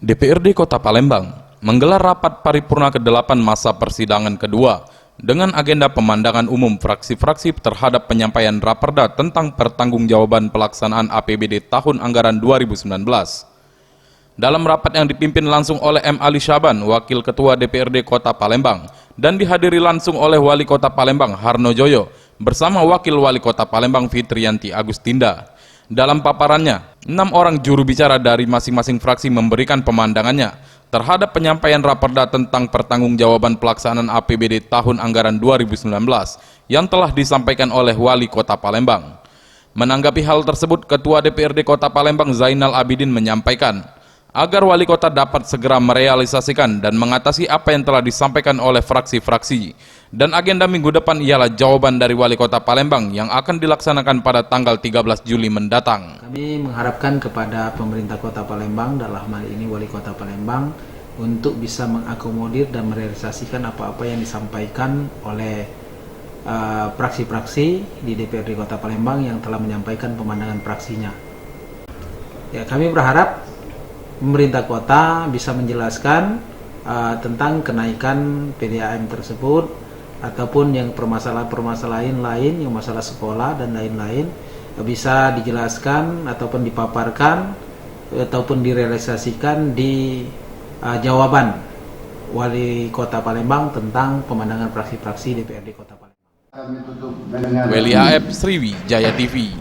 DPRD Kota Palembang menggelar rapat paripurna ke-8 masa persidangan kedua dengan agenda pemandangan umum fraksi-fraksi terhadap penyampaian raperda tentang pertanggungjawaban pelaksanaan APBD tahun anggaran 2019. Dalam rapat yang dipimpin langsung oleh M. Ali Syaban, Wakil Ketua DPRD Kota Palembang, dan dihadiri langsung oleh Wali Kota Palembang Harno Joyo bersama Wakil Wali Kota Palembang Fitriyanti Agustinda. Dalam paparannya, 6 orang juru bicara dari masing-masing fraksi memberikan pemandangannya terhadap penyampaian raperda tentang pertanggungjawaban pelaksanaan APBD tahun anggaran 2019 yang telah disampaikan oleh Wali Kota Palembang. Menanggapi hal tersebut, Ketua DPRD Kota Palembang Zainal Abidin menyampaikan agar Wali Kota dapat segera merealisasikan dan mengatasi apa yang telah disampaikan oleh fraksi-fraksi. Dan agenda minggu depan ialah jawaban dari Wali Kota Palembang yang akan dilaksanakan pada tanggal 13 Juli mendatang. Kami mengharapkan kepada pemerintah Kota Palembang, dalam hal ini Wali Kota Palembang, untuk bisa mengakomodir dan merealisasikan apa-apa yang disampaikan oleh fraksi-fraksi di DPRD Kota Palembang yang telah menyampaikan pemandangan fraksinya. Ya, kami berharap pemerintah kota bisa menjelaskan tentang kenaikan PDAM tersebut ataupun yang permasalahan lain yang masalah sekolah dan lain-lain bisa dijelaskan ataupun dipaparkan ataupun direalisasikan di jawaban Wali Kota Palembang tentang pemandangan fraksi-fraksi DPRD Kota Palembang. Weli AF Sriwijaya TV.